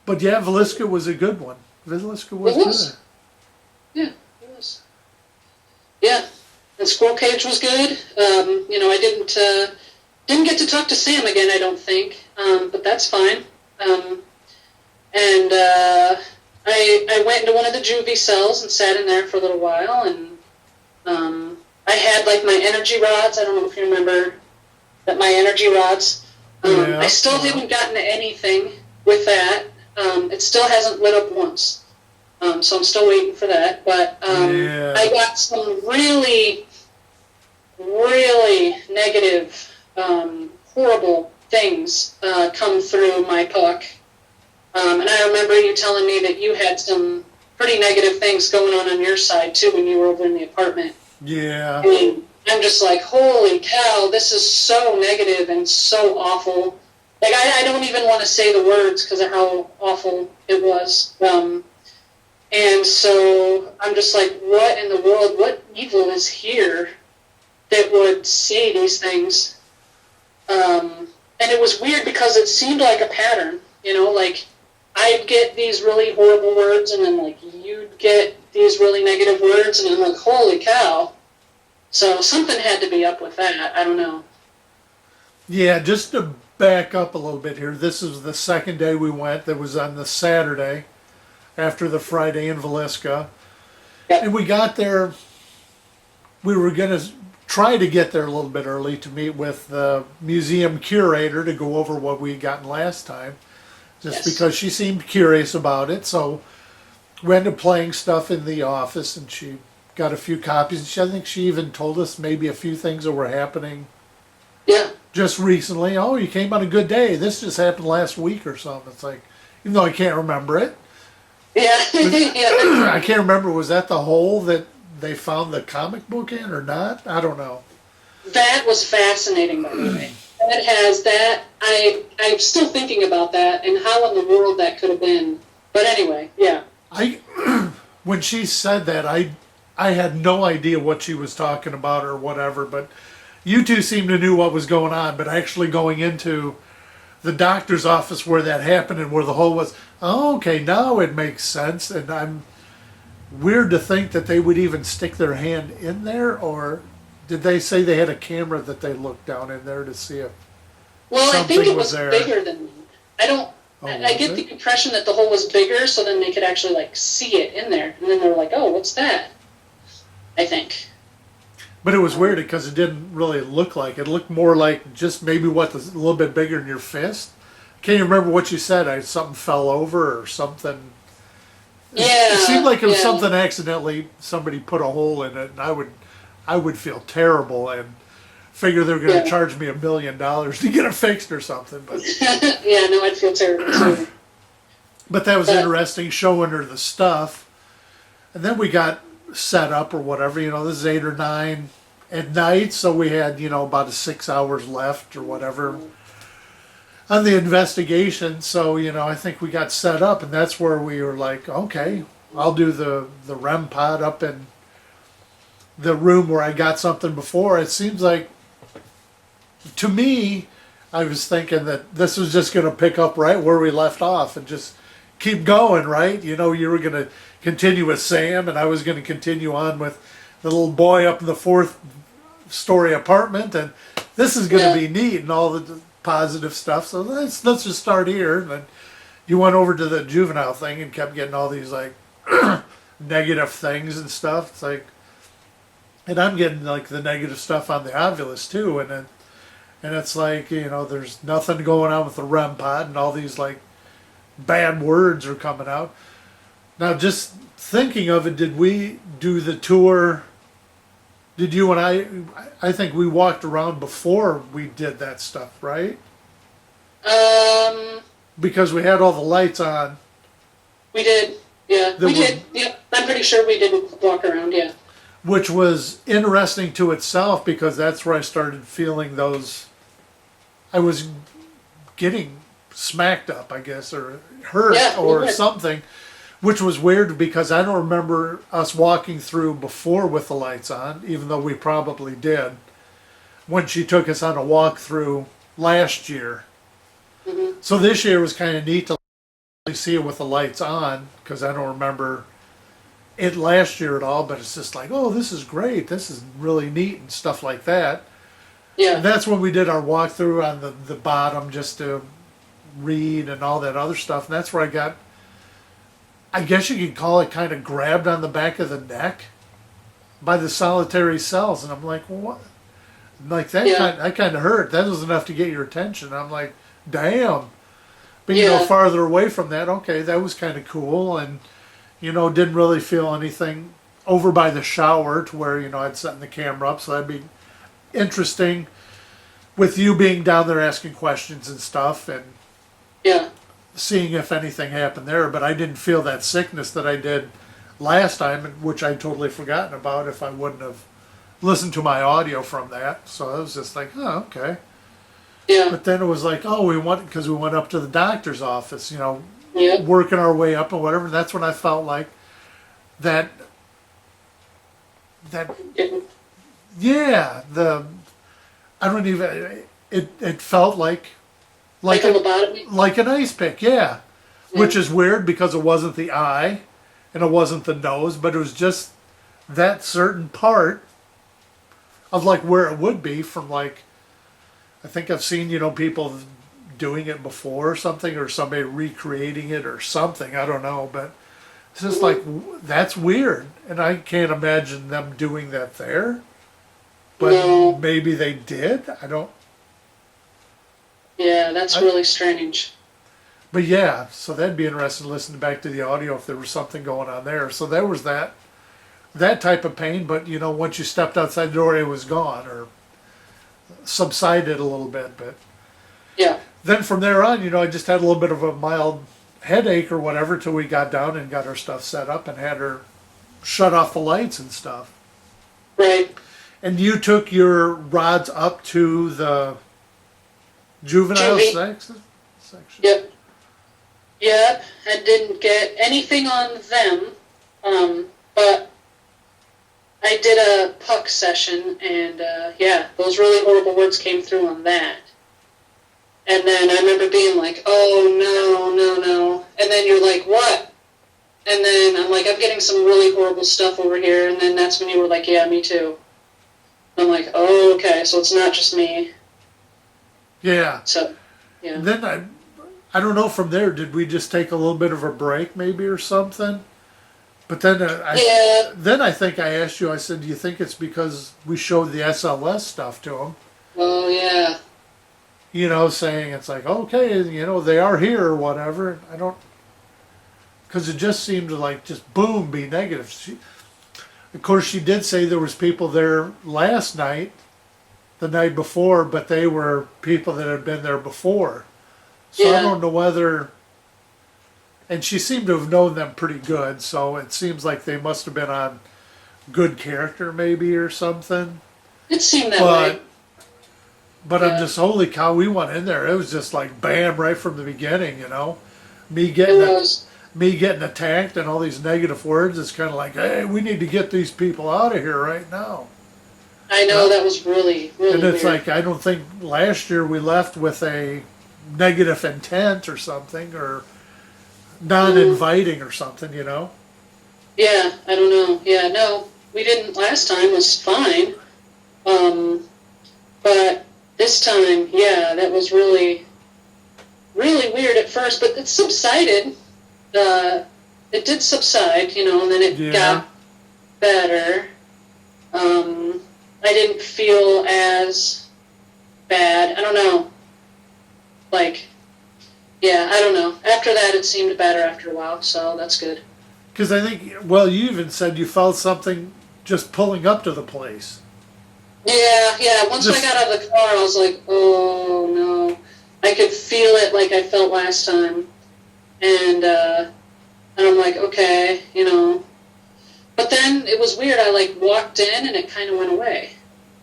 But yeah, Velisca was a good one. Velisca was It was. good. Yeah, it was. Yeah, and Squirrel Cage was good. I didn't get to talk to Sam again. I don't think, but that's fine. And I went into one of the juvie cells and sat in there for a little while, and I had like my energy rods. I don't know if you remember that my energy rods. I Yeah, still yeah. haven't gotten anything with that. It still hasn't lit up once. So I'm still waiting for that. But I Yeah. got some really, really negative, horrible things come through my puck. And I remember you telling me that you had some pretty negative things going on your side too when you were over in the apartment. Yeah. And I'm just like, holy cow, this is so negative and so awful. Like, I don't even want to say the words because of how awful it was. And so I'm just like, what in the world, what evil is here that would say these things? And it was weird because it seemed like a pattern, like I'd get these really horrible words and then like you'd get these really negative words and I'm like, holy cow. So something had to be up with that. I don't know. Yeah, just to back up a little bit here, this is the second day we went. That was on the Saturday after the Friday in Velisca. And Yep. we got there, we were going to try to get there a little bit early to meet with the museum curator to go over what we had gotten last time, just Yes. because she seemed curious about it. So we ended up playing stuff in the office and she got a few copies. I think she even told us maybe a few things that were happening Yeah. just recently. Oh, you came on a good day. This just happened last week or something. It's like, even though I can't remember it, Yeah. Yeah. I can't remember. Was that the hole that they found the comic book in or not? I don't know. That was fascinating, by the way. That has that. I'm still thinking about that and how in the world that could have been. But anyway, yeah. I when she said that, I had no idea what she was talking about or whatever. But you two seemed to knew what was going on. But actually going into the doctor's office where that happened and where the hole was, oh, okay, now it makes sense. And I'm weird to think that they would even stick their hand in there, or did they say they had a camera that they looked down in there to see if Well, I think something it was was there? bigger than that. I don't. Oh, I was get it? the impression that the hole was bigger, so then they could actually like see it in there, and then they're like, "Oh, what's that?" I think. But it was weird because it didn't really look like it. It looked more like just maybe a little bit bigger than your fist. Can't even remember what you said. Something fell over or something. It seemed Yeah. like it was Yeah. something accidentally somebody put a hole in it, and I would feel terrible and figure they were going to Yeah. charge me $1 million to get it fixed or something. But Yeah. No, I'd feel terrible too. that was But interesting, showing her the stuff, and then we got set up or whatever. This is 8 or 9 at night, so we had about a 6 hours left or whatever on the investigation. So I think we got set up, and that's where we were like, okay, I'll do the REM pod up in the room where I got something before. It seems like, to me, I was thinking that this was just going to pick up right where we left off and just keep going, right? You were going to continue with Sam, and I was going to continue on with the little boy up in the fourth story apartment, and this is going to yeah. be neat and all the positive stuff. So let's just start here. And then you went over to the juvenile thing and kept getting all these like negative things and stuff. It's like, and I'm getting like the negative stuff on the Ovilus too, and it's like there's nothing going on with the REM pod, and all these like bad words are coming out. Now, just thinking of it, did we do the tour? Did you and I? I think we walked around before we did that stuff, right? Um, Because we had all the lights on. we did. Yeah, That we were, did. Yeah, I'm pretty sure we did walk around. Yeah. which was interesting to itself because that's where I started feeling those. I was getting smacked up, I guess, or hurt Yeah. We or did. something, which was weird because I don't remember us walking through before with the lights on, even though we probably did when she took us on a walk through last year. Hmm. So this year was kind of neat to see it with the lights on because I don't remember it last year at all, but it's just like, oh, this is great. This is really neat and stuff like that. Yeah. And that's when we did our walkthrough on the bottom just to read and all that other stuff. And that's where I got, I guess you could call it, kind of grabbed on the back of the neck by the solitary cells. And I'm like, well, what? Like that, Yeah. that kind of hurt. That was enough to get your attention. I'm like, damn. But Yeah. farther away from that, okay, that was kind of cool. And, didn't really feel anything over by the shower to where, I'd set the camera up. So that'd be interesting with you being down there asking questions and stuff and Yeah. seeing if anything happened there. But I didn't feel that sickness that I did last time, which I'd totally forgotten about if I wouldn't have listened to my audio from that. So I was just like, oh, okay. Yeah. But then it was like, oh, because we went up to the doctor's office, Yeah. working our way up and whatever. And that's when I felt like that, yeah, I don't even, it felt like Like a lobotomy? like an ice pick, yeah. Which is weird because it wasn't the eye and it wasn't the nose, but it was just that certain part of like where it would be from like, I think I've seen, people doing it before or something, or somebody recreating it or something, I don't know, but it's just like, that's weird. And I can't imagine them doing that there. But No. maybe they did, I don't. Yeah, that's really strange. But yeah, so that'd be interesting to listen back to the audio if there was something going on there. So there was that type of pain, but once you stepped outside the door, it was gone or subsided a little bit. But Yeah. then from there on, I just had a little bit of a mild headache or whatever till we got down and got our stuff set up and had her shut off the lights and stuff. Right. And you took your rods up to the juvenile section? Yep. Yep. I didn't get anything on them, but I did a puck session, and yeah, those really horrible words came through on that. And then I remember being like, oh, no, no, no. And then you're like, what? And then I'm like, I'm getting some really horrible stuff over here. And then that's when you were like, yeah, me too. I'm like, oh, okay, so it's not just me. Yeah. So, yeah. And then I don't know from there, did we just take a little bit of a break maybe or something? But then then I think I asked you, I said, do you think it's because we showed the SLS stuff to them? Oh, yeah. Saying it's like, okay, they are here or whatever. I don't, because it just seemed to like just boom, be negative. Of course, she did say there was people there last night, the night before, but they were people that had been there before. So I Yeah. don't know whether, and she seemed to have known them pretty good, so it seems like they must have been on good character maybe or something. It seemed that way. But Yeah. I'm just, holy cow, we went in there. It was just like bam right from the beginning, Me It getting was. me getting attacked and all these negative words. It's kind of like, hey, we need to get these people out of here right now. I know, that was really, really And it's weird. like, I don't think last year we left with a negative intent or something, or non-inviting or something, Yeah, I don't know. Yeah, no, we didn't last time. It was fine. But this time, yeah, that was really, really weird at first, but it subsided. It did subside, and then it Yeah. got better. I didn't feel as bad. I don't know. Like, yeah, I don't know. After that, it seemed better after a while, so that's good. Because I think, well, you even said you felt something just pulling up to the place. Yeah. Once I Just- got out of the car, I was like, oh, no. I could feel it like I felt last time. And I'm like, okay, But then it was weird. I, like, walked in, and it kind of went away.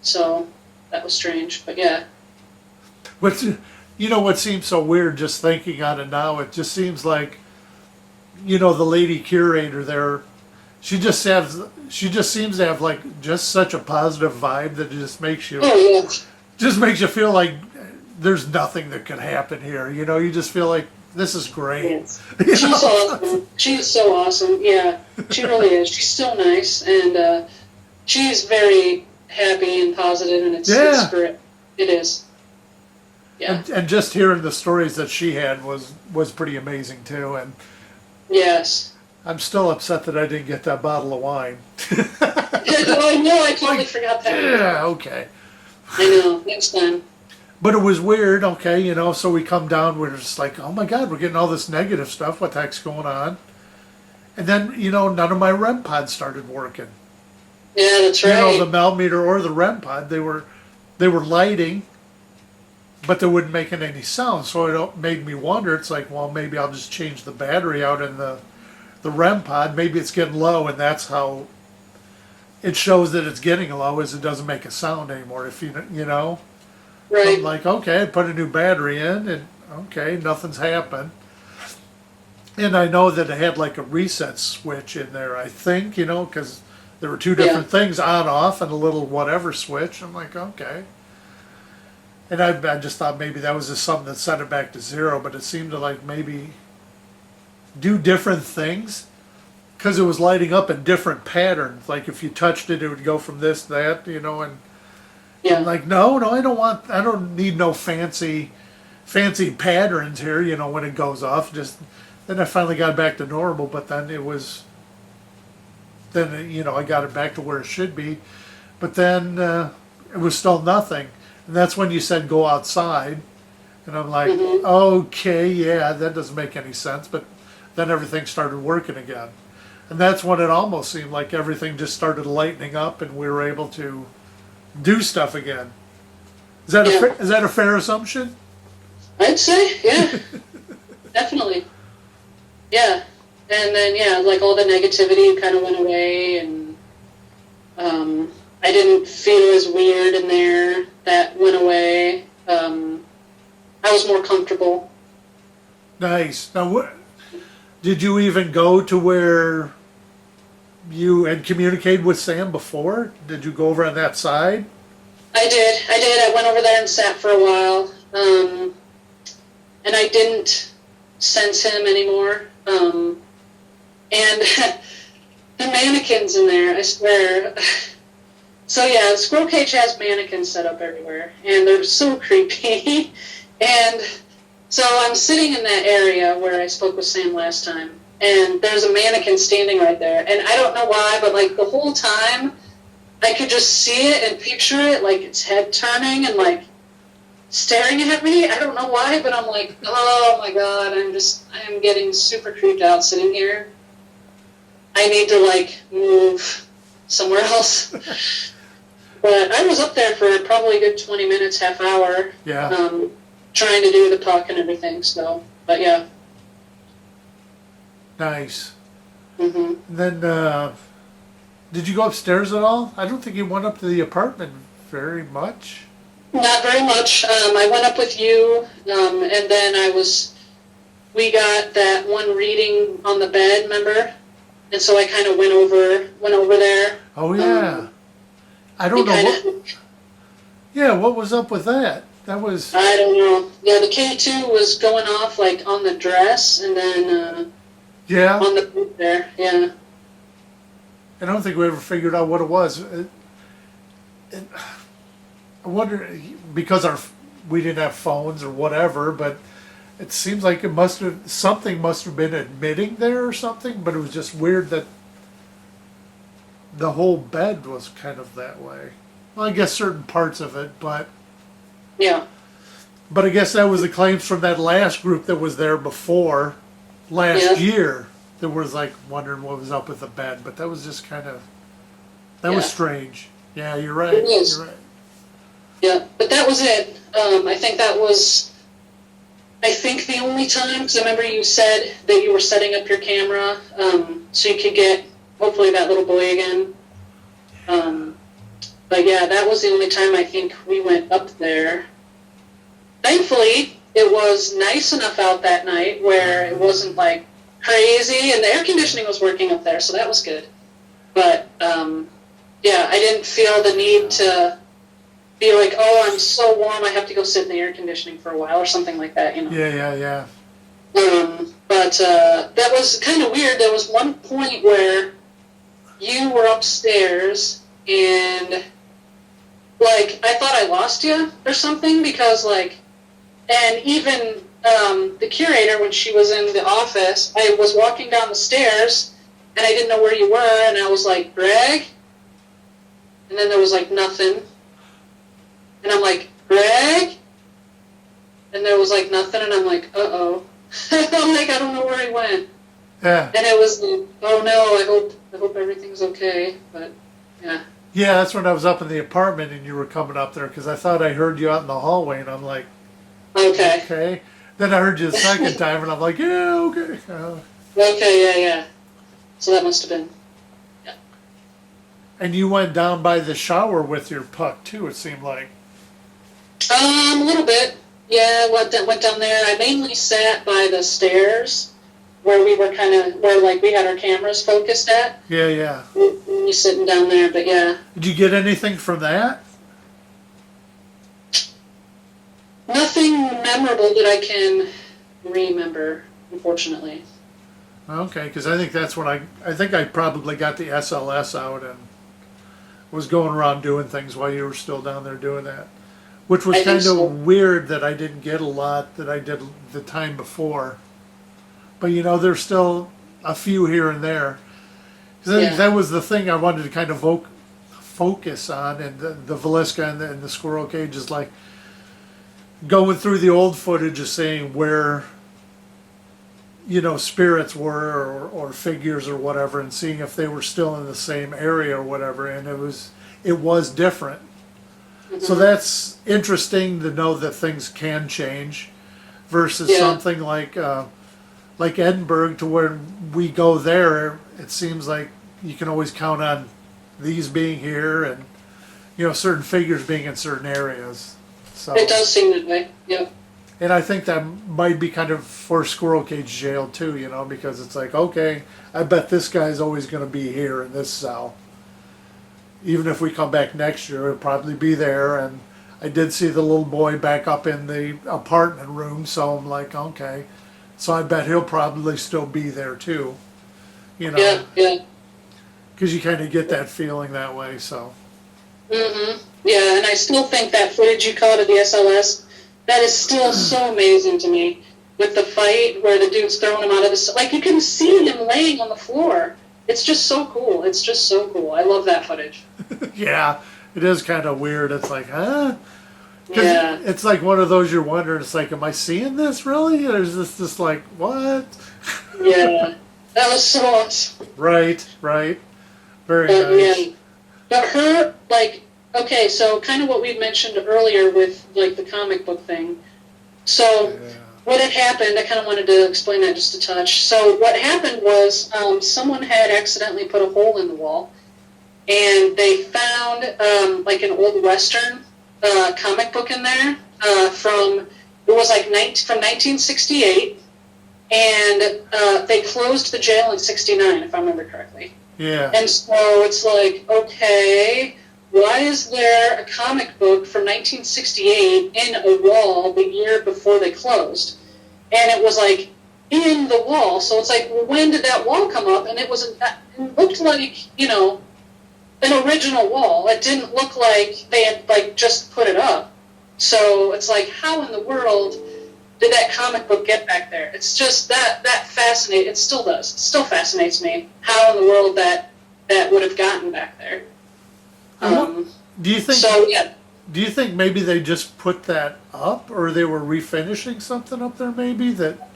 So that was strange, but yeah. But what seems so weird just thinking on it now? It just seems like, the lady curator there, she just seems to have like just such a positive vibe that it just makes you Oh, yeah. feel like there's nothing that could happen here. You just feel like This is great. Yes. You She's know? awesome. She's so awesome. Yeah, she really is. She's so nice, and she's very happy and positive, and it's Yeah. great. It is. Yeah. And just hearing the stories that she had was pretty amazing too. And Yes. I'm still upset that I didn't get that bottle of wine. I know. I totally forgot that. Yeah, okay. I know. Next time. But it was weird, okay, you know, so we come down, we're just like, oh my God, we're getting all this negative stuff. What the heck's going on? And then, you know, none of my REM pods started working. Yeah, that's right. You know, the millimeter or the REM pod, they were lighting, but they wouldn't making any sound. So it made me wonder. It's like, well, maybe I'll just change the battery out in the REM pod. Maybe it's getting low, and that's how it shows that it's getting low, is it doesn't make a sound anymore. If you know. Right. I'm like, okay, I put a new battery in, and okay, nothing's happened. And I know that it had like a reset switch in there, I think, you know, because there were two different things, on, off, and a little whatever switch. I'm like, okay. And I just thought maybe that was just something that set it back to zero, but it seemed to like maybe do different things because it was lighting up in different patterns. Like if you touched it, it would go from this, that, you know, and Yeah. I'm like, no, I don't need no fancy patterns here, you know, when it goes off. Just then I finally got back to normal, but then you know, I got it back to where it should be, but then it was still nothing, and that's when you said go outside, and I'm like, okay, yeah, that doesn't make any sense, but then everything started working again, and that's when it almost seemed like everything just started lightening up, and we were able to do stuff again. Is that is that a fair assumption? I'd say, yeah. Definitely. Yeah. And then, yeah, like all the negativity kind of went away, and I didn't feel as weird in there. That went away. I was more comfortable. Nice. Now, did you even go to where you had communicated with Sam before? Did you go over on that side? I did. I went over there and sat for a while. And I didn't sense him anymore. And the mannequins in there, I swear. So yeah, the squirrel cage has mannequins set up everywhere, and they're so creepy. And so I'm sitting in that area where I spoke with Sam last time, and there's a mannequin standing right there. And I don't know why, but like the whole time, I could just see it and picture it, like its head turning and like staring at me. I don't know why, but I'm like, oh my God, I am getting super creeped out sitting here. I need to like move somewhere else. But I was up there for probably a good 20 minutes, half hour. Yeah. Trying to do the talk and everything, so, but yeah. Nice. hmm And then, did you go upstairs at all? I don't think you went up to the apartment very much. Not very much. I went up with you, and then we got that one reading on the bed, remember? And so I kind of went over there. Oh yeah. I don't know what. Yeah, what was up with that? That was. I don't know. Yeah, the K2 was going off like on the dress, and then Yeah. on the bed there. Yeah. I don't think we ever figured out what it was. I wonder because we didn't have phones or whatever, but it seems like something must have been admitting there or something. But it was just weird that the whole bed was kind of that way. Well, I guess certain parts of it, but Yeah. I guess that was the claims from that last group that was there before last year. That was like wondering what was up with the bed, but that was just kind of was strange. Yeah, you're right. It is. You're right. Yeah, but that was it. I think that was, the only time, because I remember you said that you were setting up your camera so you could get, hopefully, that little boy again. But yeah, that was the only time I think we went up there. Thankfully, it was nice enough out that night where it wasn't like crazy, and the air conditioning was working up there, so that was good. But yeah, I didn't feel the need to be like, oh, I'm so warm, I have to go sit in the air conditioning for a while or something like that, you know. Yeah. But that was kind of weird. There was one point where you were upstairs and like I thought I lost you or something because like, and even the curator when she was in the office, I was walking down the stairs and I didn't know where you were, and I was like, Greg, and then there was like nothing, and I'm like, Greg, and there was like nothing, and I'm like, uh-oh. I'm like, I don't know where he went. Yeah. And it was, oh no, I hope everything's okay. But yeah. Yeah, that's when I was up in the apartment and you were coming up there because I thought I heard you out in the hallway and I'm like, Okay. okay. Then I heard you the second time and I'm like, yeah, okay. Okay, yeah. So that must have been. Yeah. And you went down by the shower with your puck too, it seemed like. A little bit. Yeah, went down there. I mainly sat by the stairs where we were where like we had our cameras focused at. Yeah. Me sitting down there, but yeah. Did you get anything from that? Nothing memorable that I can remember, unfortunately. Okay, because I think that's when I think I probably got the SLS out and was going around doing things while you were still down there doing that. Which was kind of weird that I didn't get a lot that I did the time before. But you know, there's still a few here and there. Because I think that was the thing I wanted to kind of focus on, and the Velisca and the squirrel cage is like going through the old footage of seeing where, you know, spirits were or figures or whatever, and seeing if they were still in the same area or whatever, and it was different. Mm-hmm. So that's interesting to know that things can change versus something like Edinburgh, to where we go there, it seems like you can always count on these being here and, you know, certain figures being in certain areas. So it does seem that way, yeah. And I think that might be kind of for Squirrel Cage Jail too, you know, because it's like, okay, I bet this guy's always going to be here in this cell. Even if we come back next year, it'll probably be there. And I did see the little boy back up in the apartment room, so I'm like, okay. So I bet he'll probably still be there too, you know. Yeah. Because you kind of get that feeling that way, so. Mm-hmm. Yeah, and I still think that footage you caught of the SLS, that is still so amazing to me. With the fight where the dude's throwing him out of the... Like, you can see him laying on the floor. It's just so cool. It's just so cool. I love that footage. Yeah, it is kind of weird. It's like, huh? Yeah. It's like one of those you're wondering, it's like, am I seeing this really? Or is this just like, what? Yeah. That was so awesome. Right. Very nice. Yeah. But her, like, okay, so kind of what we mentioned earlier with, like, the comic book thing. So, what had happened, I kind of wanted to explain that just a touch. So, what happened was someone had accidentally put a hole in the wall, and they found, like, an old Western comic book in there from 1968, and they closed the jail in 69, if I remember correctly. Yeah. And so it's like, okay, why is there a comic book from 1968 in a wall the year before they closed? And it was like in the wall. So it's like, well, when did that wall come up? And it looked like, you know, an original wall. It didn't look like they had like just put it up. So it's like, how in the world did that comic book get back there? It's just that fascinates. It still does. It still fascinates me how in the world that would have gotten back there. Do you think? So yeah. Do you think maybe they just put that up, or they were refinishing something up there? Maybe that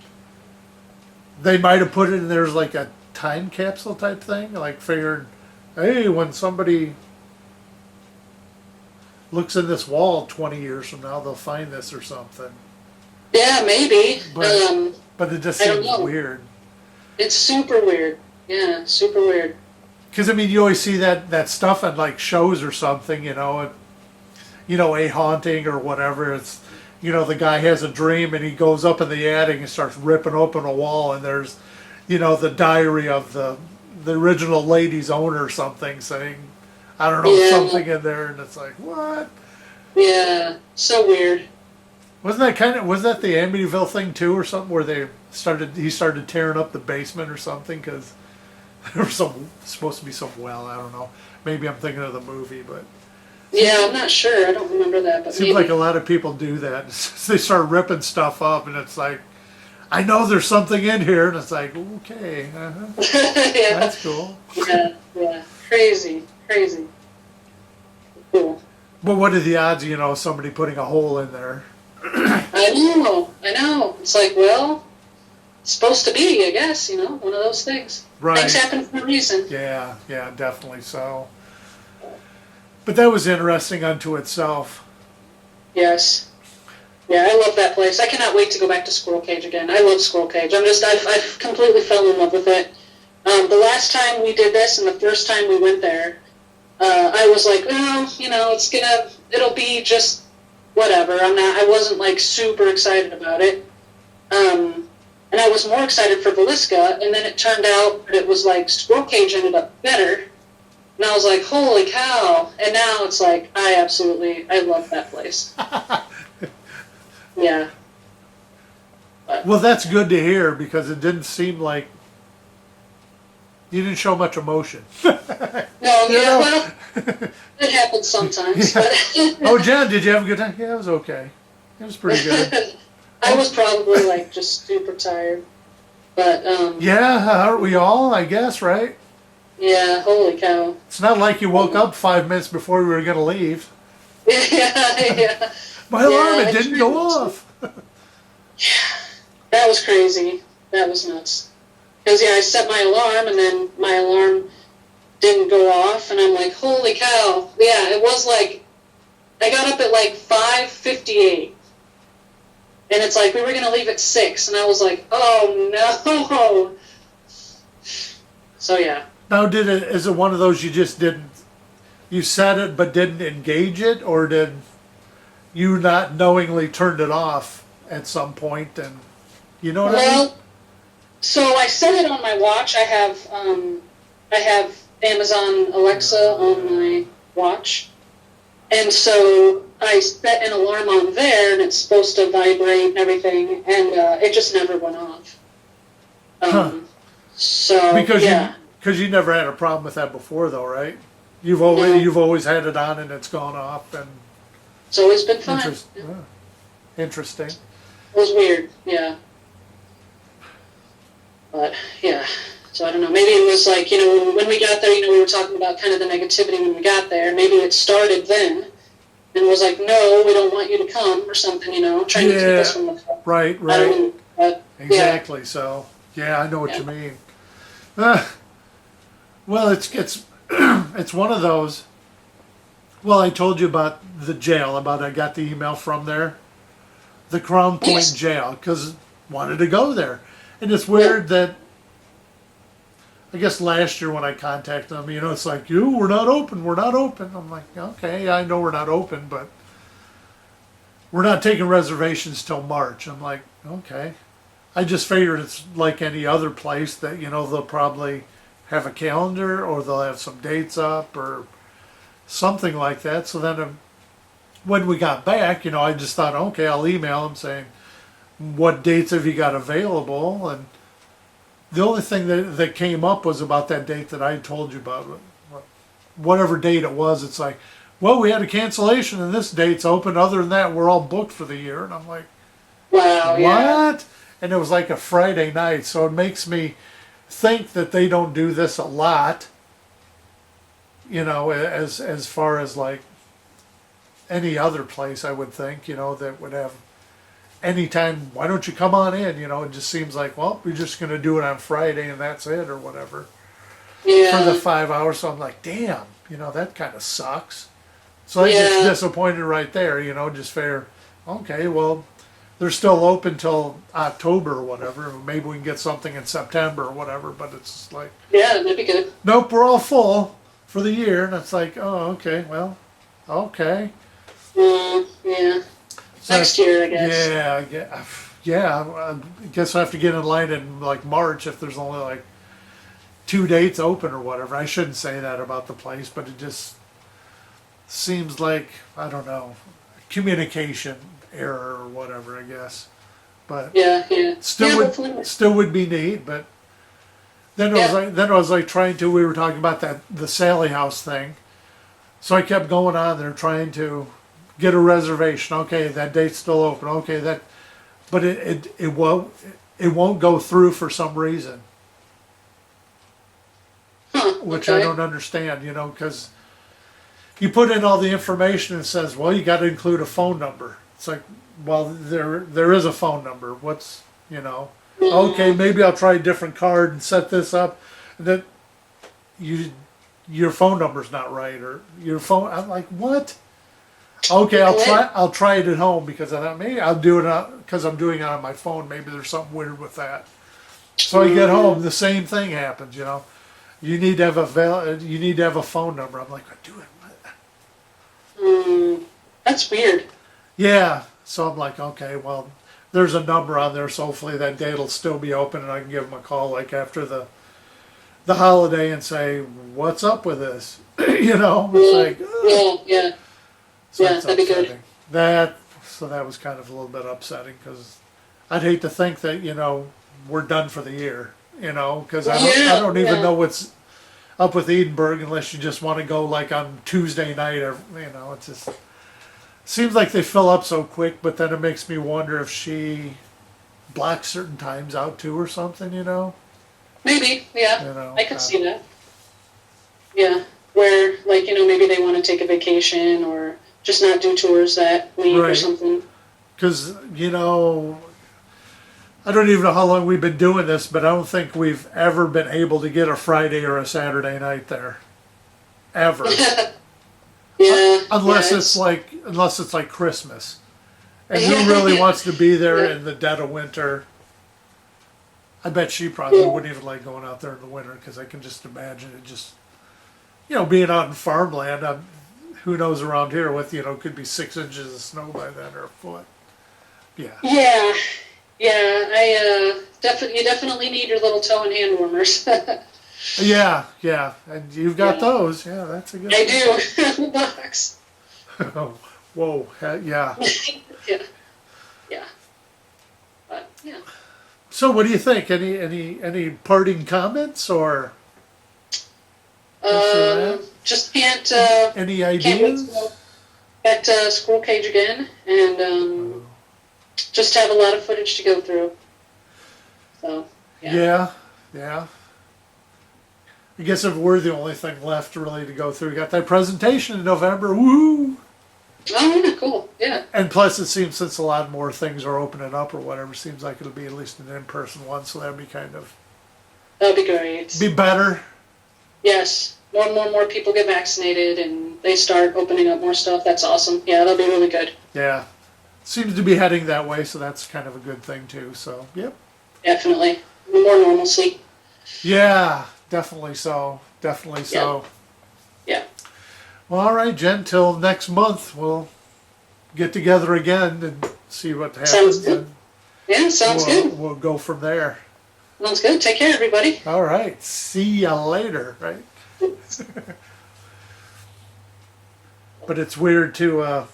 they might have put it in there's like a time capsule type thing, like figured, hey, when somebody looks in this wall 20 years from now, they'll find this or something. Yeah, maybe. But it just seems weird. It's super weird. Yeah, super weird. Because, I mean, you always see that stuff at, like, shows or something, you know, a haunting or whatever. It's, you know, the guy has a dream and he goes up in the attic and starts ripping open a wall, and there's, you know, the diary of the original lady's owner or something saying, I don't know, something in there, and it's like, what? Yeah, so weird. Was that the Amityville thing too, or something where he started tearing up the basement or something because there was supposed to be some well. I don't know. Maybe I'm thinking of the movie, but Yeah, I'm not sure. I don't remember that, but it seems maybe. like a lot of people do that. They start ripping stuff up, and it's like, I know there's something in here, and it's like, okay, Yeah, that's cool. yeah, yeah. Crazy, crazy. Cool. But what are the odds, somebody putting a hole in there? I know. It's like, well, it's supposed to be, I guess, one of those things. Right. Things happen for a reason. Yeah, yeah, definitely so. But that was interesting unto itself. Yes. Yeah, I love that place. I cannot wait to go back to Squirrel Cage again. I love Squirrel Cage. I've completely fell in love with it. The last time we did this and the first time we went there, I was like, well, it'll be just whatever. I wasn't like super excited about it. And I was more excited for Villisca, and then it turned out that it was like Squirrel Cage ended up better. And I was like, holy cow. And now it's like, I love that place. Yeah. But, Well, that's good to hear because it didn't seem like you didn't show much emotion. no, yeah, well, it happens sometimes. Yeah. But Oh, Jen, did you have a good time? Yeah, it was okay. It was pretty good. I was probably like just super tired. But, Yeah, aren't we all, I guess, right? yeah, holy cow. It's not like you woke up 5 minutes before we were going to leave. Yeah. My alarm, Yeah, it didn't go off. That was crazy. That was nuts. Because, I set my alarm, and then my alarm didn't go off, and I'm like, holy cow. Yeah, it was like, I got up at like 5:58. And it's like, we were going to leave at 6, and I was like, oh, no. So, yeah. Now, is it one of those you set it but didn't engage it, or did you not knowingly turned it off at some point, and you know what I mean? So I set it on my watch. I have Amazon Alexa on my watch. And so I set an alarm on there, and it's supposed to vibrate and everything, and it just never went off. So, Because you never had a problem with that before, though, right? You've always had it on and it's gone off, and it's always been fine. Interesting. It was weird, yeah. But, yeah. So I don't know. Maybe it was like, when we got there, we were talking about kind of the negativity when we got there. Maybe it started then and was like, no, we don't want you to come or something, trying to keep us from the Right. I don't know, but, Exactly. Yeah. So, yeah, I know what you mean. Well, it's it's one of those. Well, I told you about the jail. I got the email from there, the Crown Point Yes. jail, because wanted to go there, and it's weird that. I guess last year when I contacted them, it's like, we're not open, we're not open. I'm like, okay, I know we're not open, but we're not taking reservations till March. I'm like, okay. I just figured it's like any other place that, they'll probably have a calendar or they'll have some dates up or something like that. So then when we got back, I just thought, okay, I'll email them saying, what dates have you got available? And the only thing that came up was about that date that I told you about. Whatever date it was, it's like, well, we had a cancellation and this date's open. Other than that, we're all booked for the year. And I'm like, wow, what? yeah. And it was like a Friday night, so it makes me think that they don't do this a lot, as far as like any other place, I would think, that would have anytime, why don't you come on in, it just seems like, well, we're just going to do it on Friday and that's it or whatever Yeah. for the 5 hours. So I'm like, damn, that kind of sucks. So I Yeah. get disappointed right there, just fair. Okay, well, they're still open till October or whatever. Maybe we can get something in September or whatever, but it's like, Yeah, that'd be good. nope, we're all full for the year. And it's like, oh, okay, well, okay. Yeah. So Next year, I guess. Yeah, I guess I have to get in line in like March if there's only like 2 dates open or whatever. I shouldn't say that about the place, but it just seems like, I don't know, communication error or whatever, I guess. But Yeah, yeah. still Yeah, would hopefully. still would be neat. But then I was like trying to. We were talking about the Sally House thing, so I kept going on there trying to get a reservation. Okay, that date's still open. Okay, but it won't go through for some reason, Huh, which I okay. don't understand. Because you put in all the information and it says, well, you got to include a phone number. It's like, well, there is a phone number. What's Okay, Mm, maybe I'll try a different card and set this up. And then your phone number's not right, or your phone. I'm like, what? Okay, I'll try it at home, because I thought maybe I'll do it because I'm doing it on my phone. Maybe there's something weird with that. So I get home, the same thing happens. You need to have you need to have a phone number. I'm like, do it. that's weird. Yeah. So I'm like, okay, well, there's a number on there, so hopefully that date will still be open, and I can give them a call like after the holiday and say, what's up with this? It's like, ugh. Yeah, yeah, So yeah. it's That'd be good. upsetting. So that was kind of a little bit upsetting, because I'd hate to think that we're done for the year. Because I don't even Yeah. know what's up with Edinburgh, unless you just want to go like on Tuesday night, or it's just seems like they fill up so quick. But then it makes me wonder if she blocks certain times out too, or something. Maybe. Yeah, I could uh, see that. Yeah, where like maybe they want to take a vacation or just not do tours that week or right. something. Because I don't even know how long we've been doing this, but I don't think we've ever been able to get a Friday or a Saturday night there, ever. Yeah. Unless Yeah, it's like Christmas, and who really wants to be there Yeah. in the dead of winter? I bet she probably Yeah. wouldn't even like going out there in the winter, because I can just imagine it just being out in farmland. Who knows around here with could be 6 inches of snow by then, or a foot. Yeah. Yeah. Yeah. You definitely need your little toe and hand warmers. Yeah, yeah, and you've got Yeah. those. Yeah, that's a good. I do. Box. Oh, whoa, yeah. Yeah. Yeah. But yeah. So, what do you think? Any parting comments, or Just can't any can't wait to ideas? go at Squirrel Cage again, and just have a lot of footage to go through. So yeah. Yeah, yeah. I guess if we're the only thing left really to go through, we got that presentation in November. Woo! Oh, yeah, cool. Yeah. And plus, it seems since a lot more things are opening up or whatever, seems like it'll be at least an in-person one. So that'd be That'd be great. be better. Yes. More and more people get vaccinated and they start opening up more stuff. That's awesome. Yeah, that'll be really good. Yeah, seems to be heading that way. So that's kind of a good thing too. So yep. Definitely. More normalcy. Yeah, definitely so. Definitely so. Yeah. Well, all right, Jen. Till next month, we'll get together again and see what happens. Sounds good. And Yeah, sounds good. we'll go from there. Sounds good. Take care, everybody. All right. See ya later. Right. But it's weird to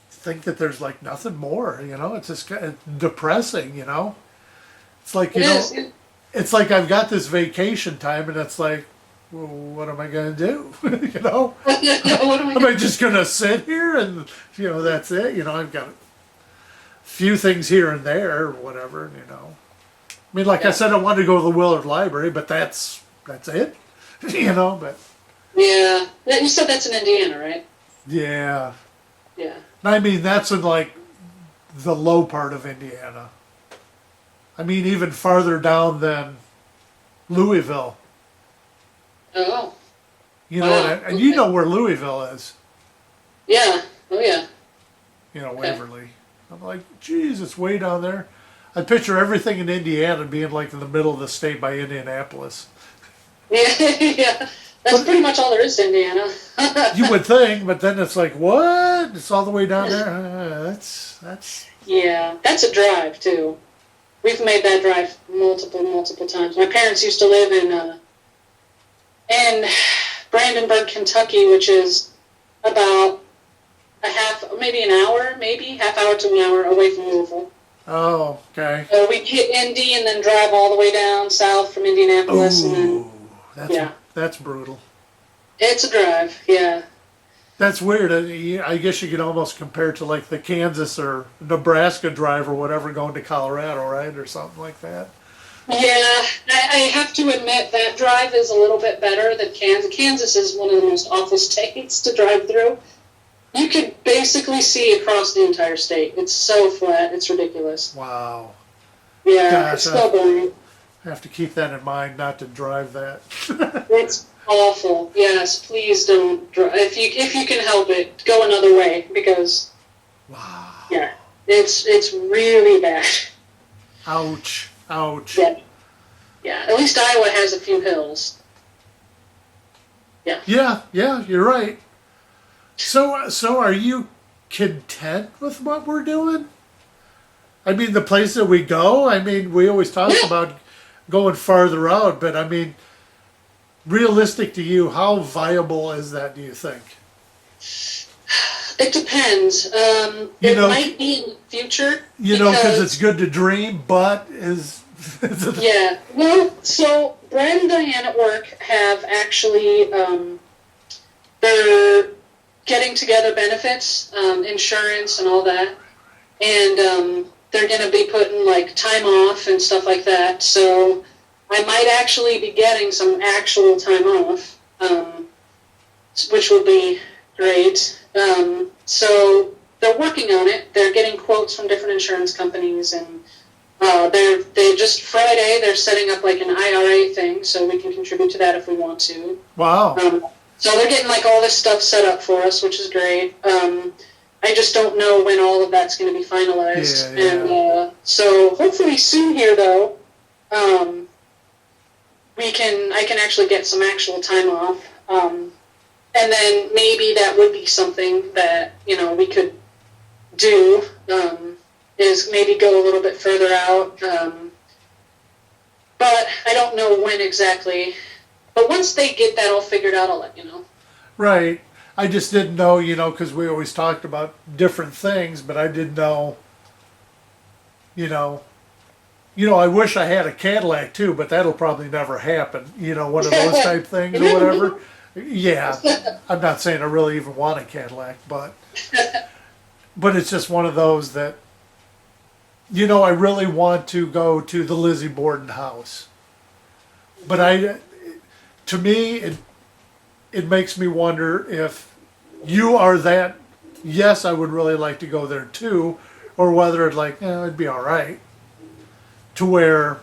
think that there's like nothing more. It's just it's depressing. It's like It is. Yeah. it's like I've got this vacation time, and it's like, well, what am I going to do? What am I Am I just going to sit here and that's it? I've got a few things here and there or whatever. I mean, like I Yeah. said, I wanted to go to the Willard Library, but that's it. But Yeah. You said that's in Indiana, right? yeah. Yeah. I mean, that's in like the low part of Indiana. I mean, even farther down than Louisville. Oh. You know, Wow, and you okay. know where Louisville is. Yeah. Oh, yeah. Waverly. I'm like, geez, it's way down there. I picture everything in Indiana being like in the middle of the state by Indianapolis. Yeah. Yeah. That's pretty much all there is to Indiana. You would think, but then it's like, what? It's all the way down there. That's. Yeah. That's a drive, too. We've made that drive multiple times. My parents used to live in Brandenburg, Kentucky, which is about maybe an hour, maybe half hour to an hour away from Louisville. Oh, okay. So we hit Indy and then drive all the way down south from Indianapolis, and then Ooh, that's brutal. it's a drive. Yeah. That's weird. I guess you could almost compare it to like the Kansas or Nebraska drive or whatever going to Colorado, right, or something like that. Yeah, I have to admit that drive is a little bit better than Kansas. Kansas is one of the most awful states to drive through. You could basically see across the entire state. It's so flat, it's ridiculous. Wow. Yeah, Gosh, it's so boring. I have to keep that in mind, not to drive that. It's awful. Yes, please don't drive. If you can help it, go another way because Wow. yeah, it's really bad. Ouch. Ouch. Yeah. Yeah. At least Iowa has a few hills. Yeah. Yeah, you're right. So are you content with what we're doing? I mean, the place that we go, I mean, we always talk about going farther out, but I mean, realistic to you, how viable is that, do you think? It depends. It might be in the future. Because it's good to dream, but is... Yeah. Well, so Brad and Diane at work have actually, they're getting together benefits, insurance and all that. And they're going to be putting like time off and stuff like that. So I might actually be getting some actual time off, which would be great. So they're working on it. They're getting quotes from different insurance companies, and they just Friday they're setting up like an IRA thing, so we can contribute to that if we want to. Wow. So they're getting like all this stuff set up for us, which is great. I just don't know when all of that's going to be finalized. Yeah. And so hopefully soon here, though, I can actually get some actual time off. And then maybe that would be something that, we could do, is maybe go a little bit further out. But I don't know when exactly. But once they get that all figured out, I'll let you know. Right. I just didn't know, because we always talked about different things, but I didn't know, I wish I had a Cadillac too, but that'll probably never happen. One of those type things or whatever. Yeah. I'm not saying I really even want a Cadillac, but it's just one of those that, I really want to go to the Lizzie Borden house. But to me, it makes me wonder if you are that, yes, I would really like to go there too, or whether it'd be all right. To where,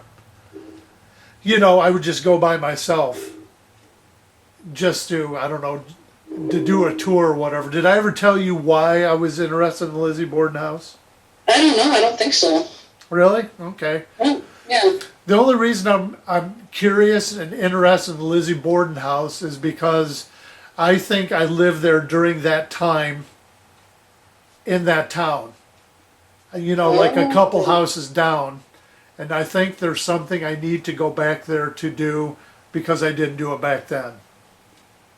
I would just go by myself. Just to, I don't know, to do a tour or whatever. Did I ever tell you why I was interested in the Lizzie Borden house? I don't know. I don't think so. Really? Okay. Oh, yeah. The only reason I'm curious and interested in the Lizzie Borden house is because I think I lived there during that time in that town. Like a couple houses down. And I think there's something I need to go back there to do because I didn't do it back then.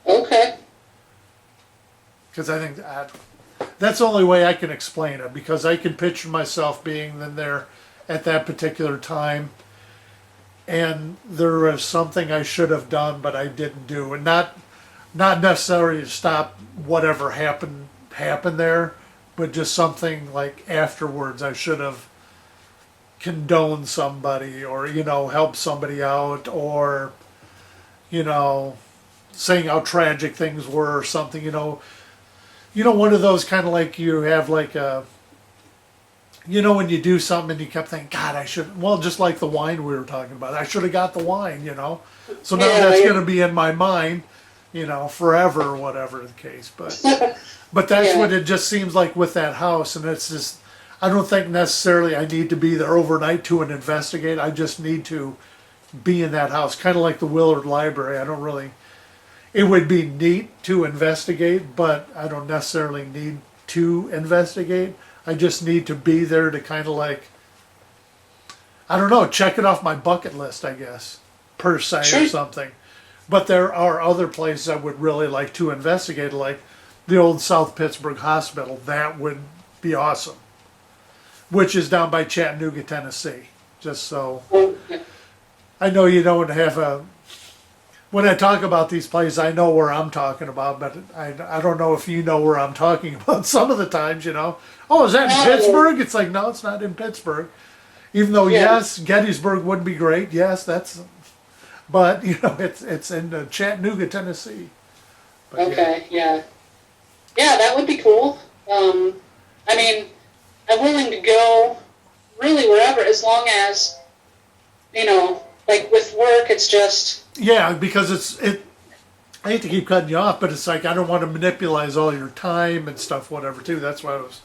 Okay. Because I think that's the only way I can explain it, because I can picture myself being in there at that particular time, and there was something I should have done but I didn't do, and not necessarily to stop whatever happened there, but just something like afterwards I should have condoned somebody, or helped somebody out, or saying how tragic things were or something. One of those kind of like you have like a, when you do something and you kept thinking, God, I should, well, just like the wine we were talking about, I should have got the wine, So now that's going to be in my mind, forever, or whatever the case. But that's what it just seems like with that house. And it's just, I don't think necessarily I need to be there overnight to investigate. I just need to be in that house. Kind of like the Willard Library. It would be neat to investigate, but I don't necessarily need to investigate. I just need to be there to kind of I don't know, check it off my bucket list, I guess, per se, or something. But there are other places I would really like to investigate, like the old South Pittsburgh Hospital, that would be awesome. Which is down by Chattanooga, Tennessee. Just so Okay. I know you don't have a. When I talk about these places, I know where I'm talking about, but I don't know if you know where I'm talking about. Some of the times, oh, is that in Pittsburgh? It's like, no, it's not in Pittsburgh. Even though, Yeah. yes, Gettysburg would be great. Yes, but it's in Chattanooga, Tennessee. But, Okay, yeah. Yeah, that would be cool. I mean, I'm willing to go really wherever, as long as, like with work, it's just, yeah, because I hate to keep cutting you off, but it's like I don't want to monopolize all your time and stuff, whatever, too. That's why I was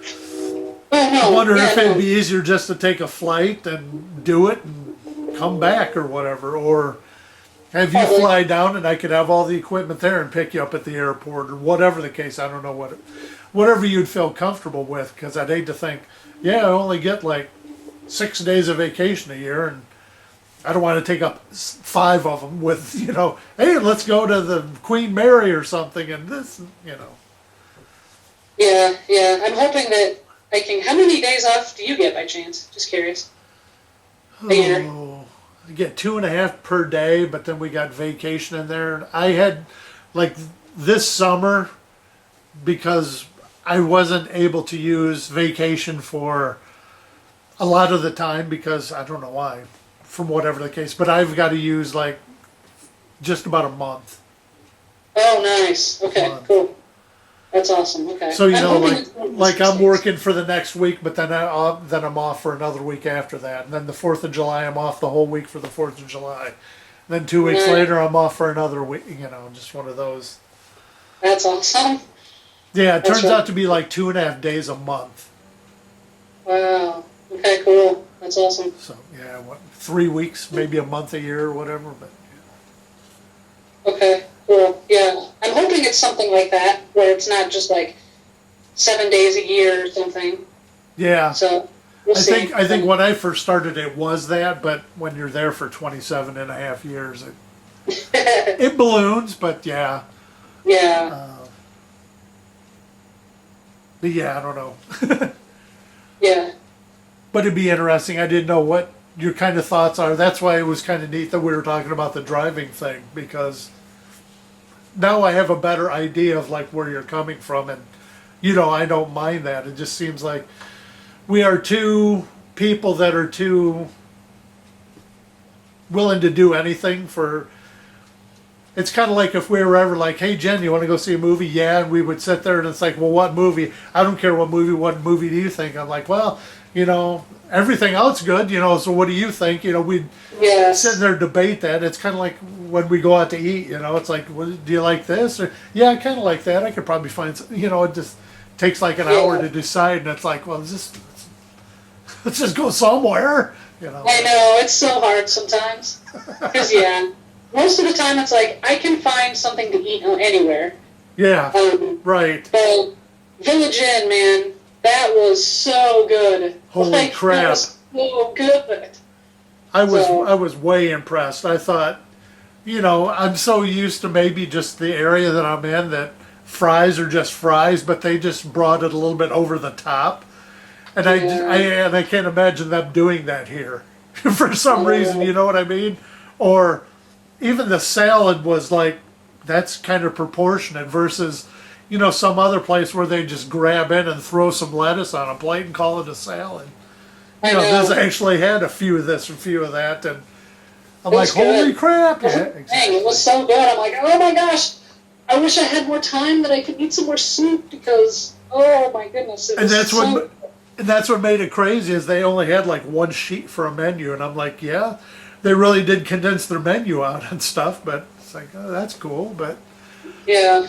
oh no, wondering yeah, if it'd no. be easier just to take a flight and do it and come back or whatever, or have you Probably. fly down and I could have all the equipment there and pick you up at the airport or whatever the case. I don't know whatever you'd feel comfortable with, because I'd hate to think, yeah, I only get like 6 days of vacation a year and I don't want to take up 5 of them with, hey, let's go to the Queen Mary or something and this. Yeah, yeah. I'm hoping that I can. How many days off do you get by chance? Just curious. A year. Oh, I get 2.5 per day, but then we got vacation in there. I had, like, this summer, because I wasn't able to use vacation for a lot of the time because I don't know why, from whatever the case, but I've got to use like just about a month. Oh, nice. Okay, Month. cool. That's awesome. Okay. So I'm hoping like it's one of those like I'm days. working for the next week, but then then I'm off for another week after that, and then the 4th of July I'm off the whole week for the 4th of July. Then 2 weeks Nice. later I'm off for another week. Just one of those. That's awesome. Yeah, it That's turns right. out to be like 2.5 days a month. Wow. Okay, cool. That's awesome. So yeah, 3 weeks, maybe a month a year or whatever. But Okay, cool. Yeah, I'm hoping it's something like that where it's not just like 7 days a year or something. yeah. So we'll I see. think when I first started it was that, but when you're there for 27.5 years, it balloons. But yeah, Yeah, but yeah, I don't know. yeah. But it'd be interesting. I didn't know what your kind of thoughts are. That's why it was kind of neat that we were talking about the driving thing, because now I have a better idea of like where you're coming from, and I don't mind that. It just seems like we are two people that are too willing to do anything for. It's kind of like if we were ever like, hey Jen, you want to go see a movie? Yeah, and we would sit there and it's like, well, what movie? I don't care what movie. What movie do you think? I'm like, well, everything else good. So what do you think? We'd Yes. sit there and debate that. It's kind of like when we go out to eat. It's like, well, do you like this? Or yeah, I kind of like that. I could probably find. It just takes like an hour to decide, and it's like, well, let's just go somewhere. I know, it's so hard sometimes. Because, yeah, most of the time it's like, I can find something to eat anywhere. Yeah, right. But Village Inn, man, that was so good. Holy crap. That was so good. I So- was way impressed. I thought, I'm so used to maybe just the area that I'm in that fries are just fries, but they just brought it a little bit over the top. And I can't imagine them doing that here for some reason, you know what I mean? Or even the salad was like, that's kind of proportionate versus, some other place where they just grab in and throw some lettuce on a plate and call it a salad. I know. This actually had a few of this and a few of that, and I'm It like, was good. holy crap! Yeah, Dang, exactly. it was so good. I'm like, oh my gosh, I wish I had more time that I could eat some more soup because, oh my goodness, it And was that's so what and that's what made it crazy is they only had like one sheet for a menu, and I'm like, yeah, they really did condense their menu out and stuff, but it's like, oh, that's cool, but Yeah.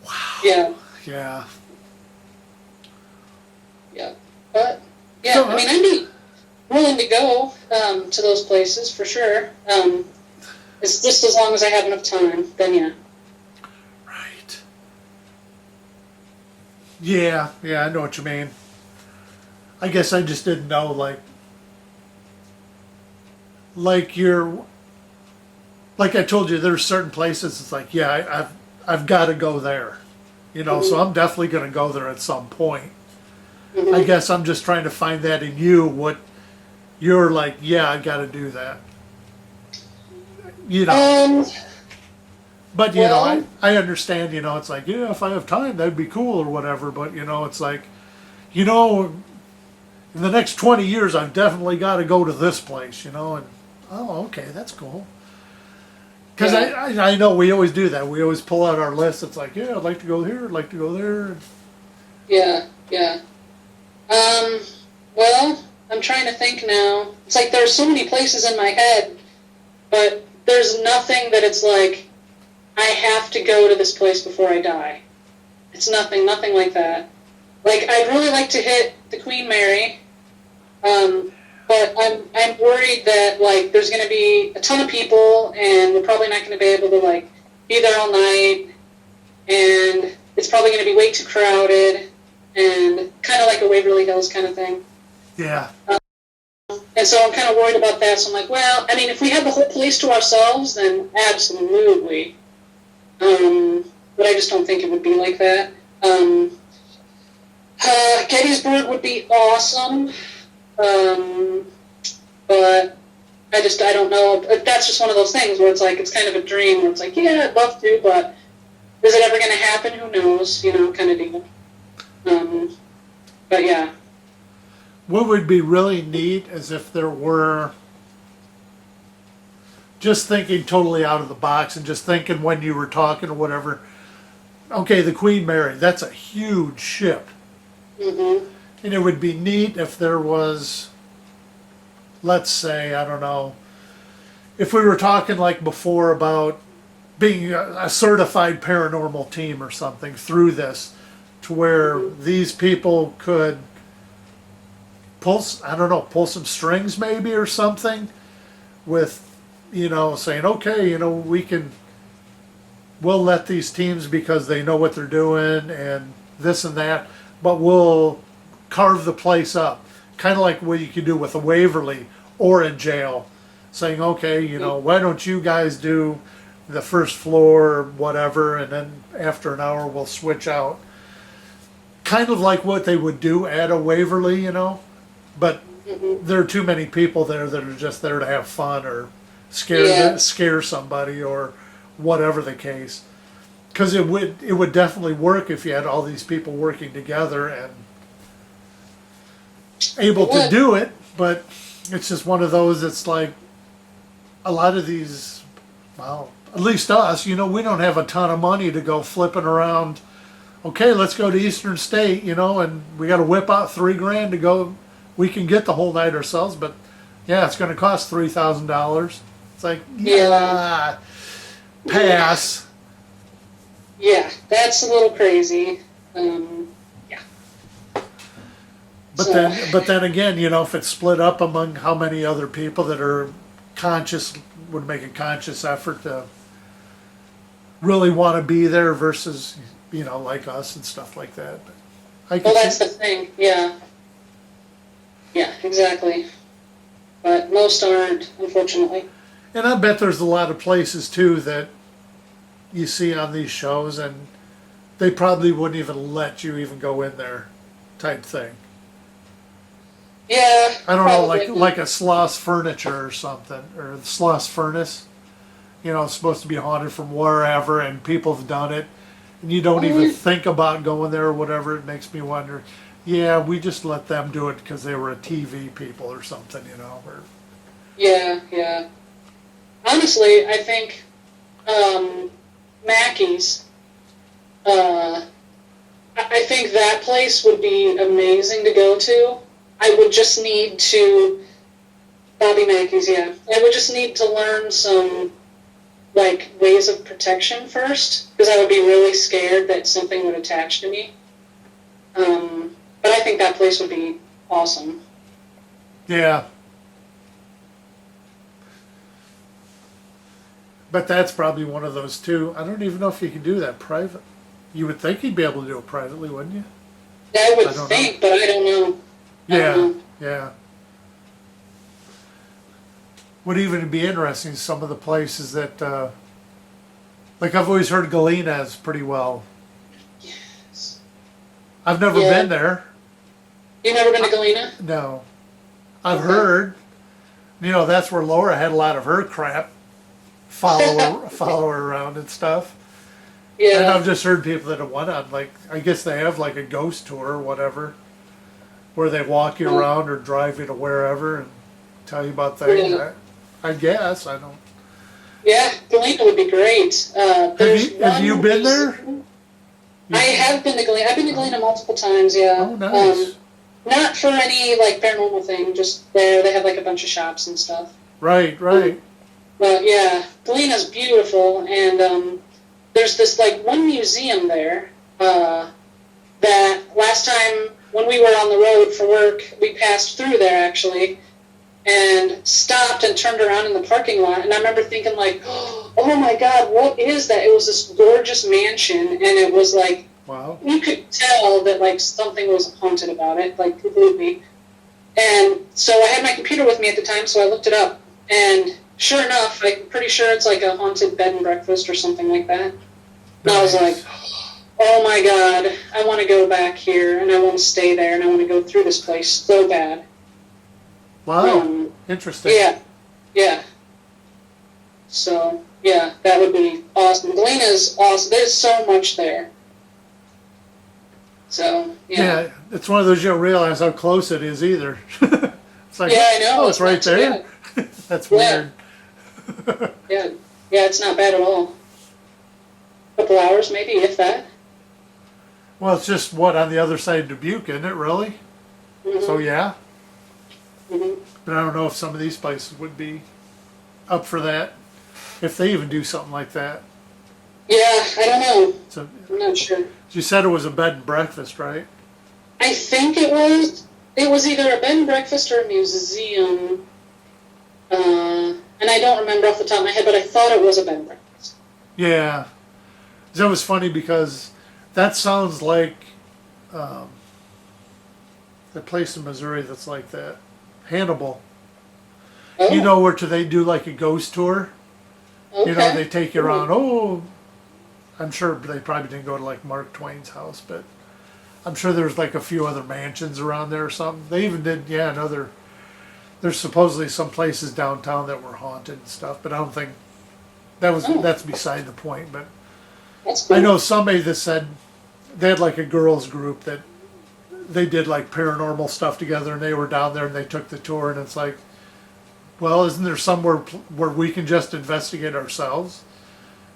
wow, Yeah. yeah. Yeah. But yeah, So, I mean, I'd be willing to go to those places for sure. It's just as long as I have enough time, then yeah. Right. Yeah, I know what you mean. I guess I just didn't know, like I told you, there's certain places it's like, yeah, I've got to go there. You know, so I'm definitely going to go there at some point. I Mhm. guess I'm just trying to find that in you, what you're like, yeah, I got to do that. You know, Um, but you know, well, I understand, you know, it's like, yeah, if I have time, that'd be cool or whatever. But, you know, it's like, you know, in the next 20 years, I've definitely got to go to this place, you know, and oh, okay, that's cool. Because yeah, I know we always do that. We always pull out our list. It's like, yeah, I'd like to go here, I'd like to go there. yeah, yeah. Um, well, I'm trying to think now. It's like there's so many places in my head, but there's nothing that it's like I have to go to this place before I die. It's nothing like that. Like I'd really like to hit the Queen Mary, but I'm worried that like there's going to be a ton of people, and we're probably not going to be able to like be there all night, and it's probably going to be way too crowded, and kind of like a Waverly Hills kind of thing. Yeah, And so I'm kind of worried about that. So I'm like, well, I mean, if we had the whole place to ourselves, then absolutely. But I just don't think it would be like that. Gettysburg would be awesome. Um, but I don't know. That's just one of those things where it's like, it's kind of a dream where it's like, yeah, I'd love to, but is it ever going to happen? Who knows? You know, kind of deal. But yeah. what would be really neat is if there were, just thinking totally out of the box and just thinking when you were talking or whatever. Okay, the Queen Mary, that's a huge ship. Mm-hmm. And it would be neat if there was, let's say, I don't know, if we were talking like before about being a certified paranormal team or something through this, to where these people could pull, I don't know, pull some strings maybe or something with, you know, saying, okay, you know, we'll let these teams because they know what they're doing and this and that, but we'll carve the place up. Kind of like what you could do with a Waverly or in jail, saying, okay, you know, why don't you guys do the first floor or whatever, and then after an hour we'll switch out. Kind of like what they would do at a Waverly, you know, but Mm-hmm. there are too many people there that are just there to have fun or Yeah. scare somebody or whatever the case. Because it would definitely work if you had all these people working together and able It to would. do it. But it's just one of those. It's like a lot of these. Well, at least us, you know, we don't have a ton of money to go flipping around. Okay, let's go to Eastern State, you know, and we got to whip out $3,000 to go. We can get the whole night ourselves, but yeah, it's going to cost $3,000. It's like, Yeah. yeah, pass. Yeah, that's a little crazy. Yeah. But So, then again, you know, if it's split up among how many other people that are conscious, would make a conscious effort to really want to be there versus, you know, like us and stuff like that. But I well, could that's see, the thing. Yeah. Yeah, exactly. But most aren't, unfortunately. and I bet there's a lot of places too that you see on these shows, and they probably wouldn't even let you even go in there, type thing. Yeah, I don't know, probably. like a Sloss Furniture or something, or the Sloss Furnace. You know, it's supposed to be haunted from wherever, and people have done it, and you don't even Mm, think about going there or whatever. It makes me wonder. Yeah, we just let them do it because they were a TV people or something, you know. Or, yeah, yeah. Honestly, I think Mackey's. I think that place would be amazing to go to. I would just need to Bobby Mackey's. Yeah, I would just need to learn some like ways of protection first because I would be really scared that something would attach to me. But I think that place would be awesome. yeah, but that's probably one of those too. I don't even know if you can do that private. You would think you'd be able to do it privately, wouldn't you? I would I don't know. think, but I don't know. I Yeah, don't know. yeah. Would even be interesting some of the places that, like I've always heard Galena's pretty well I've never Yeah. been there. You've never been to Galena? No. I've Okay. heard. You know, that's where Laura had a lot of her crap follow her around and stuff. And Yeah. I've just heard people that have went on, like, I guess they have like a ghost tour or whatever, where they walk you around or drive you to wherever and tell you about things. Yeah. I guess, I don't. Yeah, Galena would be great. Have you been there? I have been to Galena. I've been to Galena multiple times, yeah. Oh, nice. Not for any, like, paranormal thing, just there. They have, like, a bunch of shops and stuff. Right, right. But, yeah, Galena's beautiful, and there's this, like, one museum there that last time when we were on the road for work, we passed through there, actually, and stopped and turned around in the parking lot, and I remember thinking, like, oh my God, what is that? It was this gorgeous mansion, and it was like, Wow. you could tell that like something was haunted about it, like completely. And so I had my computer with me at the time, so I looked it up, and sure enough, I'm pretty sure it's like a haunted bed and breakfast or something like that. And I was like, oh my God, I want to go back here, and I want to stay there, and I want to go through this place so bad. Wow. Interesting. Yeah, yeah. So, yeah, that would be awesome. Galena's awesome. There's so much there. So, yeah. Yeah, it's one of those you don't realize how close it is either. It's like, Yeah, I know. oh, it's right not too there. That's weird. bad. Yeah, yeah, it's not bad at all. A couple hours, maybe, if that. Well, it's just what on the other side of Dubuque, isn't it? Really? Mm-hmm. So yeah. Mm-hmm. But I don't know if some of these places would be up for that, if they even do something like that. Yeah, I don't know. So I'm not sure. you said it was a bed and breakfast, right? I think it was. It was either a bed and breakfast or a museum. And I don't remember off the top of my head, but I thought it was a bed and breakfast. Yeah. That was funny because that sounds like the place in Missouri that's like that. Hannibal. Oh, You know where they do like a ghost tour? okay. You know, they take you around. Oh, I'm sure they probably didn't go to like Mark Twain's house, but I'm sure there's like a few other mansions around there or something. They even did, yeah, another. There's supposedly some places downtown that were haunted and stuff, but I don't think that's beside the point. But That's cool. I know somebody that said they had like a girls group that they did like paranormal stuff together, and they were down there and they took the tour, and it's like, well, isn't there somewhere where we can just investigate ourselves,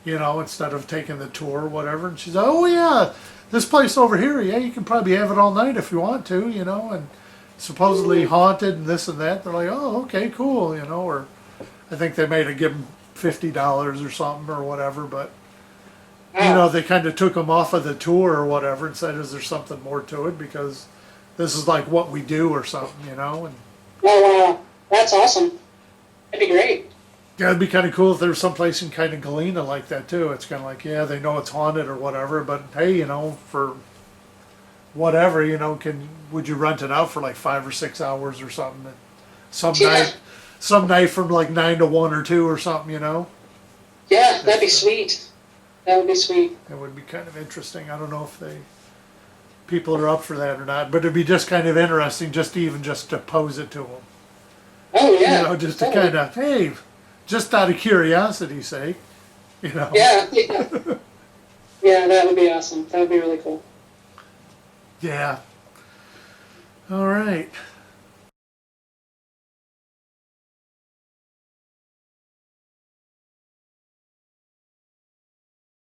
you know, instead of taking the tour or whatever? And she's like, oh yeah, this place over here, yeah, you can probably have it all night if you want to, you know, and supposedly haunted and this and that. They're like, oh, okay, cool, you know, or I think they made it give them $50 or something or whatever, but you know, they kind of took them off of the tour or whatever and said, is there something more to it? Because this is like what we do or something, you know? And Oh, wow. That's awesome. That'd be great. yeah, it'd be kind of cool if there was someplace in kind of Galena like that too. It's kind of like, yeah, they know it's haunted or whatever, but hey, you know, for whatever, you know, would you rent it out for like 5 or 6 hours or something? Yeah. Some night from like 9 to 1 or 2 or something, you know? Yeah, that'd be sweet. That would be sweet. It would be kind of interesting. I don't know if people are up for that or not, but it'd be just kind of interesting just to pose it to them. Oh, yeah. You know, just to totally. kind of, hey, just out of curiosity's sake, you know. Yeah, yeah. Yeah, that would be awesome. That would be really cool. Yeah. All right.